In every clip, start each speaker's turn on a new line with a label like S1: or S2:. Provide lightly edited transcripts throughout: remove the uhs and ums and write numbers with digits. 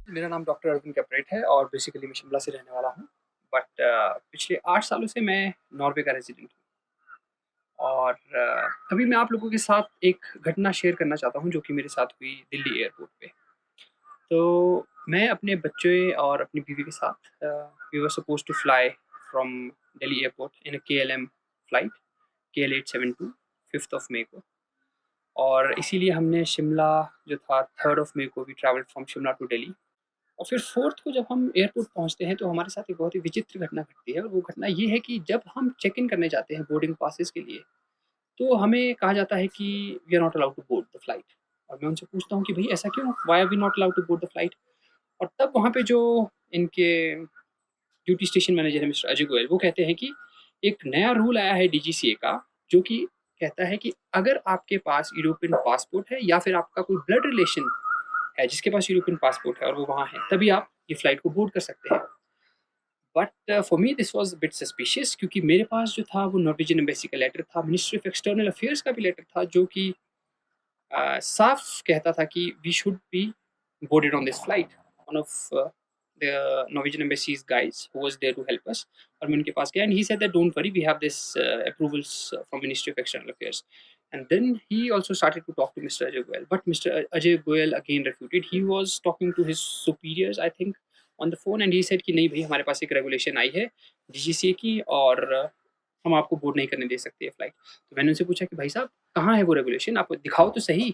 S1: मेरा नाम डॉक्टर अरविंद कैपरेट है और बेसिकली मैं शिमला से रहने वाला हूँ। बट पिछले 8 सालों से मैं नॉर्वे का रेज़िडेंट हूँ और अभी मैं आप लोगों के साथ एक घटना शेयर करना चाहता हूँ जो कि मेरे साथ हुई दिल्ली एयरपोर्ट पे। तो मैं अपने बच्चे और अपनी बीवी के साथ we were supposed to fly from Delhi airport in a KLM flight KL872 5th of मई को। और इसीलिए हमने शिमला जो था 3rd ऑफ मई को we travelled from Shimla to Delhi. और फिर 4th को जब हम एयरपोर्ट पहुँचते हैं तो हमारे साथ एक बहुत ही विचित्र घटना घटती है और वो घटना ये है कि जब हम चेक इन करने जाते हैं बोर्डिंग पासेस के लिए, तो हमें कहा जाता है कि we are not allowed to board the flight. और मैं उनसे पूछता हूँ कि भई ऐसा क्यों? Why are we not allowed to board the flight? और तब वहाँ पे जो इनके ड्यूटी स्टेशन मैनेजर है मिस्टर अजय गोयल, वो कहते हैं कि एक नया रूल आया है डीजीसीए का, जो कि कहता है कि अगर आपके पास यूरोपियन पासपोर्ट है या फिर आपका कोई ब्लड रिलेशन है जिसके पास यूरोपियन पासपोर्ट है और वो वहाँ है, तभी आप ये फ्लाइट को बोर्ड कर सकते हैं। But for me this was bit suspicious, क्योंकि मेरे पास जो था वो नॉर्वेजियन एम्बेसी का लेटर था, मिनिस्ट्री ऑफ एक्सटर्नल अफेयर्स का भी लेटर था, जो कि साफ कहता था कि we should be boarded on this flight. One of the Norwegian embassy's guys who was there to help us, और मैं उनके पास गया and he said that don't worry, we have this approvals from Ministry of External Affairs. And then he also started to talk to Mr. Ajay Goyal, but Mr. Ajay Goyal again refuted. He was talking to his superiors, I think, on the phone, and he said कि नहीं भाई, हमारे पास एक regulation आई है DGCA की और हम आपको बोर्ड नहीं करने दे सकते फ्लाइट। तो मैंने उनसे पूछा कि भाई साहब, कहाँ है वो रेगुलेशन, आप दिखाओ तो सही,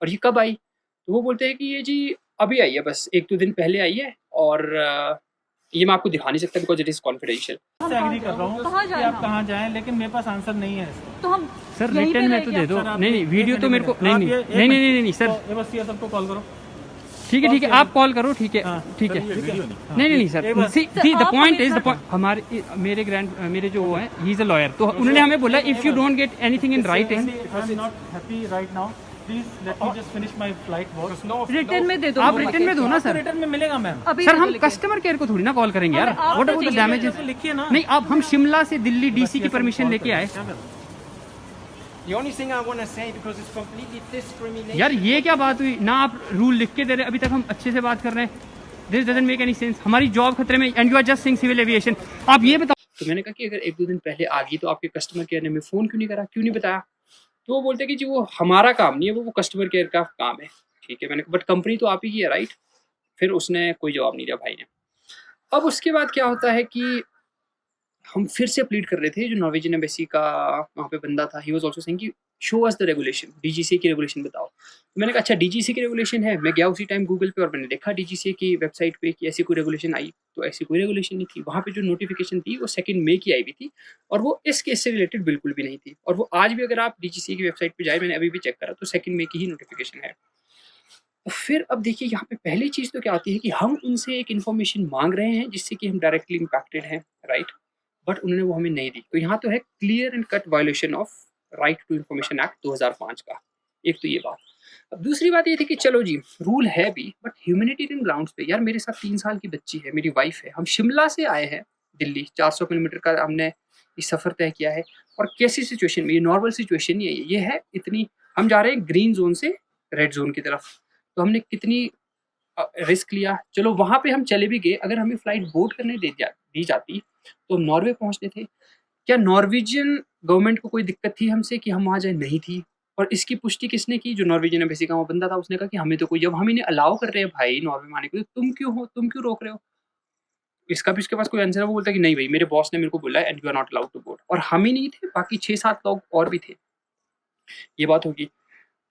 S1: और ये कब आई? तो वो बोलते हैं कि ये जी अभी आई है, बस 1-2 दिन पहले आई है और ये मैं आपको दिखा नहीं सकता बिकॉज़ इट इज़ कॉन्फिडेंशियल।
S2: से एग्री कर रहा हूँ कि आप कहाँ जाएं, लेकिन मेरे पास आंसर नहीं है इसका।
S3: तो हम
S4: सर
S3: यहीं पे
S4: रिटर्न में
S3: रह
S4: तो
S3: गए।
S4: दे दो।
S2: सर, आप
S4: नहीं वीडियो
S2: एक
S4: तो मेरे को
S2: मिनट,
S4: नहीं
S2: आप
S4: नहीं
S2: ये एक
S4: नहीं नहीं
S2: मिनट,
S4: नहीं नहीं सर
S2: तो बस ये सबको कॉल करो।
S4: ठीक है आप कॉल करो। ठीक है
S2: हाँ,
S4: ठीक है
S2: ठीक है।
S4: नहीं नहीं सर
S2: एक बार-
S4: सी
S3: सर,
S4: द
S3: आप
S4: पॉइंट
S3: हमें
S4: इज द
S3: सर-
S4: पॉइंट हमारे मेरे जो वो है ही इज अ लॉयर, तो उन्होंने हमें बोला if you don't get anything in writing.
S2: I am not happy right now, please let me just finish my flight walk.
S3: Return में दे दो।
S4: आप रिटर्न में दो ना सर।
S2: रिटर्न में मिलेगा मैम।
S3: अभी
S4: सर
S3: दे दो
S4: हम
S3: लिख के।
S4: कस्टमर केयर को थोड़ी ना कॉल करेंगे यार।
S3: हमें आप
S4: व्हाट
S3: तो
S4: अबाउट द
S3: चाहिए,
S4: डैमेजेस?
S2: तो लिखिए ना।
S4: नहीं अब हम शिमला से दिल्ली डीसी की परमिशन लेके आए।
S5: The only thing I want to say, because it's completely discrimination.
S4: यार ये क्या बात हुई ना, आप रूल लिख के दे रहे, अभी तक हम अच्छे से बात कर रहे हैं। This doesn't make any sense. हमारी जॉब खतरे में and you are just saying civil aviation. आप ये बताओ।
S1: तो मैंने कहा कि अगर 1-2 दिन पहले आ गई तो आपके कस्टमर केयर ने हमें फ़ोन क्यों नहीं करा, क्यों नहीं बताया? तो वो बोलते हैं कि जी वो हमारा काम नहीं है, वो कस्टमर केयर का काम है। ठीक है, मैंने कहा बट कंपनी तो आप ही की है, राइट? फिर उसने कोई जवाब नहीं दिया भाई ने। अब उसके बाद क्या होता है कि हम फिर से प्लीड कर रहे थे, जो नॉर्वेजियन एम्बेसी का वहाँ पे बंदा था, ही वाज़ आल्सो सेइंग कि show us the regulation, DGCA की रेगुलेशन बताओ। तो मैंने कहा अच्छा डीजीसीए की रेगुलेशन है। मैं गया उसी टाइम गूगल पे और मैंने देखा डीजीसीए की वेबसाइट पे कि ऐसी कोई रेगुलेशन आई, तो ऐसी कोई रेगुलेशन नहीं थी। वहाँ पे जो नोटिफिकेशन थी वो 2nd मई की आई हुई थी और वो इस केस से रिलेटेड बिल्कुल भी नहीं थी। और वो आज भी अगर आप डीजीसीए की वेबसाइट पे जाए, मैंने अभी भी चेक करा, तो 2nd मई की ही नोटिफिकेशन है। तो फिर अब देखिए यहाँ पे पहली चीज़ तो क्या आती है कि हम उनसे एक इन्फॉर्मेशन माँग रहे हैं जिससे कि हम डायरेक्टली इम्पैक्टेड हैं, राइट? बट उन्होंने वो हमें नहीं दी। तो यहाँ तो है clear and cut violation of right to information act 2005 का। एक तो ये बात। अब दूसरी बात ये थी कि चलो जी रूल है भी, बट ह्यूमैनिटेरियन ग्राउंड्स पे यार मेरे साथ 3 साल की बच्ची है, मेरी वाइफ है, हम शिमला से आए हैं दिल्ली, 400 किलोमीटर का हमने ये सफ़र तय किया है। और कैसी सिचुएशन में, ये नॉर्मल सिचुएशन नहीं है, ये है इतनी, हम जा रहे हैं ग्रीन ज़ोन से रेड ज़ोन की तरफ। तो हमने कितनी रिस्क लिया। चलो वहाँ पे हम चले भी गए, अगर हमें फ्लाइट बोर्ड करने दी जाती तो हम नॉर्वे पहुँचते थे। क्या नॉर्वेजियन गवर्नमेंट को कोई दिक्कत थी हमसे कि हम वहाँ जाएँ? नहीं थी। और इसकी पुष्टि किसने की? जो नॉर्वेजियन एम्बेसी का वो बंदा था, उसने कहा कि हमें तो कोई, जब हम इन्हें अलाउ कर रहे हैं भाई नॉर्वे में आने के लिए, तुम क्यों हो? तुम क्यों रोक रहे हो? इसका भी उसके पास कोई आंसर है। वो बोलता है कि नहीं भई, मेरे बॉस ने मेरे को बोला है and you are not allowed to board. और हम ही नहीं थे, बाकी 6-7 लोग और भी थे। ये बात होगी।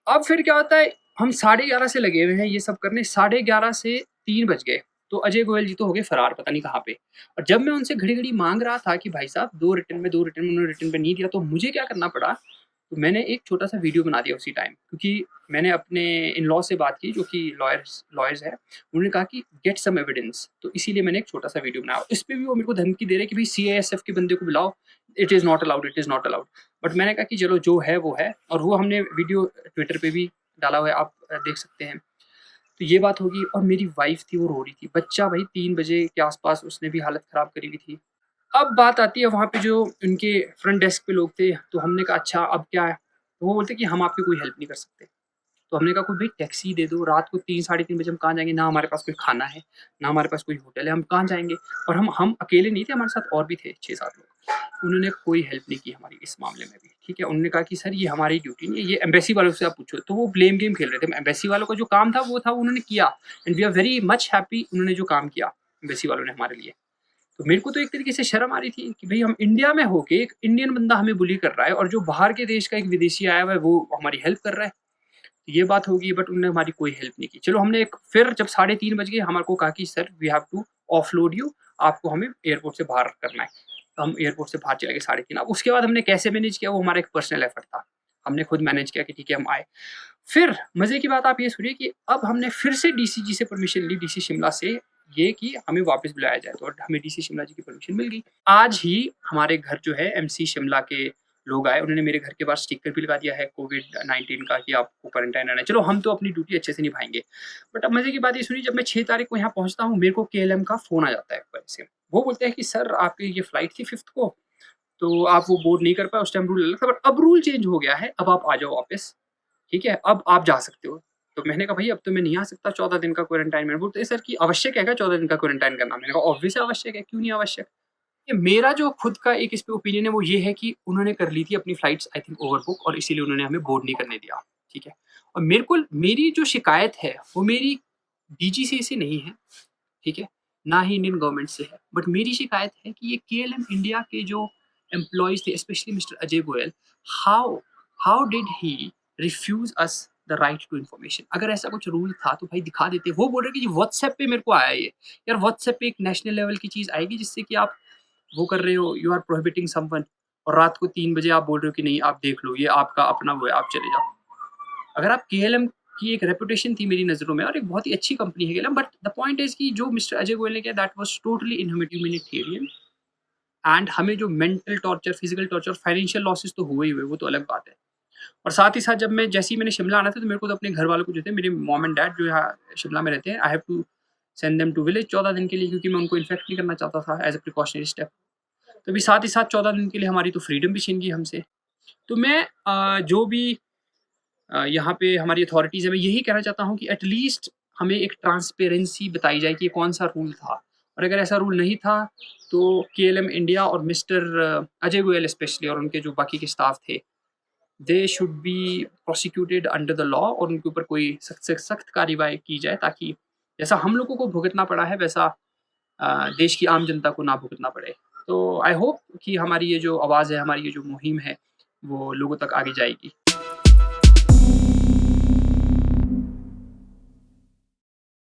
S1: अब फिर क्या होता है, हम 11:30 से लगे हुए हैं ये सब करने, 11:30 से 3 बज गए। तो अजय गोयल जी तो हो गए फरार, पता नहीं कहाँ पे। और जब मैं उनसे घड़ी-घड़ी माँग रहा था कि भाई साहब 2 रिटर्न में, उन्होंने रिटर्न पे नहीं दिया, तो मुझे क्या करना पड़ा, तो मैंने एक छोटा-सा वीडियो बना दिया उसी टाइम, क्योंकि मैंने अपने इन-लॉ से बात की जो कि लॉयर्स हैं। उन्होंने कहा कि गेट सम एविडेंस, तो इसीलिए मैंने एक छोटा-सा वीडियो बनाया। इस पे भी वो मेरे को धमकी दे रहे हैं कि भाई सीआईएसएफ के बंदे को बुलाओ, it is not allowed, it is not allowed. But मैंने कहा कि चलो जो है वो है, और वो हमने वीडियो ट्विटर पे भी डाला हुआ है, आप देख सकते हैं। तो ये बात होगी। और मेरी वाइफ़ थी, वो रो रही थी। बच्चा भाई 3 बजे के आस-पास, उसने भी हालत ख़राब करी हुई थी। अब बात आती है वहाँ पे जो उनके फ्रंट डेस्क पे लोग थे, तो हमने कहा अच्छा अब क्या है? तो वो बोलते कि हम आपकी कोई हेल्प नहीं कर सकते। तो हमने कहा कोई भाई टैक्सी दे दो, रात को 3 साढ़े 3 बजे हम कहाँ जाएँगे? ना हमारे पास कोई खाना है, ना हमारे पास कोई होटल है, हम कहाँ जाएँगे? और हम अकेले नहीं थे, हमारे साथ और भी थे 6-7 लोग। उन्होंने कोई हेल्प नहीं की हमारी इस मामले में भी, ठीक है? उन्होंने कहा कि सर ये हमारी ड्यूटी नहीं है, ये एम्बेसी वालों से आप पूछो। तो वो ब्लेम गेम खेल रहे थे। एम्बेसी वालों का जो काम था वो था उन्होंने किया, and we are very much happy उन्होंने जो काम किया एम्बेसी वालों ने हमारे लिए। तो मेरे को तो एक तरीके से शर्म आ रही थी कि भई हम इंडिया में होके एक इंडियन बंदा हमें बुली कर रहा है और जो बाहर के देश का एक विदेशी आया हुआ है वो हमारी हेल्प कर रहा है। तो ये बात होगी, बट उन्होंने हमारी कोई हेल्प नहीं की। चलो हमने एक फिर जब 3:30 बज गए हमारे को कहा कि sir we have to offload you, आपको हमें एयरपोर्ट से बाहर करना है। तो हम एयरपोर्ट से बाहर चले गए 3:30। अब उसके बाद हमने कैसे मैनेज किया, वो हमारा एक पर्सनल एफर्ट था। हमने खुद मैनेज किया कि ठीक है हम आए। फिर मज़े की बात आप ये सुनिए कि अब हमने फिर से डीसीजी से परमिशन ली, डीसी शिमला से, ये कि हमें वापस बुलाया जाए, तो हमें डीसी शिमला जी की परमिशन मिल गई। आज ही हमारे घर जो है एमसी शिमला के लोग आए, उन्होंने मेरे घर के बाहर स्टिकर भी लगा दिया है कोविड-19 का कि आपको क्वारंटाइन रहना है। चलो हम तो अपनी ड्यूटी अच्छे से निभाएँगे। बट अब मज़े की बात ये सुनिए, जब मैं 6 तारीख को यहाँ पहुँचता हूँ, मेरे को केएलएम का फ़ोन आ जाता है एक बार से। वो बोलते हैं कि सर आपकी ये फ्लाइट थी 5th को, तो आप वो बोर्ड नहीं कर पाए, उस टाइम रूल अलग था, बट अब रूल चेंज हो गया है, अब आप आ जाओ वापस, ठीक है? अब आप जा सकते हो। तो मैंने कहा भई अब तो मैं नहीं आ सकता, 14 दिन का क्वारंटाइन में। बोलते हैं सर कि आवश्यक है क्या 14 दिन का क्वारंटाइन करना? मैंने कहा ऑब्वियस आवश्यक है, क्यों नहीं आवश्यक? ये मेरा जो खुद का एक इस पे ओपिनियन है वो ये है कि उन्होंने कर ली थी अपनी फ्लाइट्स आई थिंक ओवरबुक, और इसीलिए उन्होंने हमें बोर्ड नहीं करने दिया, ठीक है? और मेरी जो शिकायत है वो मेरी डीजीसीए से नहीं है, ठीक है? ना ही इंडियन गवर्नमेंट से है, बट मेरी शिकायत है कि ये केएलएम इंडिया के जो एम्प्लॉइज़ थे, specially mister Ajay Goyal, how how did he refuse us the right to information? अगर ऐसा कुछ रूल था तो भाई दिखा देते। वो बोल रहे हैं कि व्हाट्सएप पे मेरे को आया ये। यार व्हाट्सएप पे एक नेशनल लेवल की चीज़ आएगी जिससे कि आप वो कर रहे हो, यू आर प्रोहिबिटिंग समवन, और रात को 3 बजे आप बोल रहे हो कि नहीं आप देख लो, ये आपका अपना वो है, आप चले जाओ। अगर आप केएलएम की एक रेपुटेशन थी मेरी नज़रों में और एक बहुत ही अच्छी कंपनी है KLM, but the point is कि जो मिस्टर अजय गोयल ने किया दैट वाज़ टोटली इनह्यूमैनिटेरियन, एंड हमें जो mental torture, physical torture, financial losses तो हुए ही हुए, वो तो अलग बात है। और साथ ही साथ जब मैं जैसे ही मैंने शिमला आना था तो मेरे को तो अपने घर वालों को जो थे, मेरे मॉम एंड डैड जो यहाँ शिमला में रहते हैं, I have to send them to village 14 दिन के लिए, क्योंकि मैं उनको इन्फेक्ट नहीं करना चाहता था एज़ अ प्रिकॉशनरी स्टेप। तो अभी साथ ही साथ 14 दिन के लिए हमारी तो फ्रीडम भी छीन गई हमसे। तो मैं जो भी यहाँ पे हमारी अथॉरिटीज़ है, मैं यही कहना चाहता हूँ कि एटलीस्ट हमें एक ट्रांसपेरेंसी बताई जाए कि ये कौन-सा रूल था, और अगर ऐसा रूल नहीं था तो केएलएम इंडिया और मिस्टर अजय गोयल स्पेशली और उनके जो बाकी के स्टाफ थे, they should be prosecuted under the law, और उनके ऊपर कोई सख्त से सख्त कार्रवाई की जाए, ताकि जैसा हम लोगों को भुगतना पड़ा है वैसा देश की आम जनता को ना भुगतना पड़े। तो आई होप कि हमारी ये जो आवाज़ है, हमारी ये जो मुहिम है, वो लोगों तक आगे जाएगी।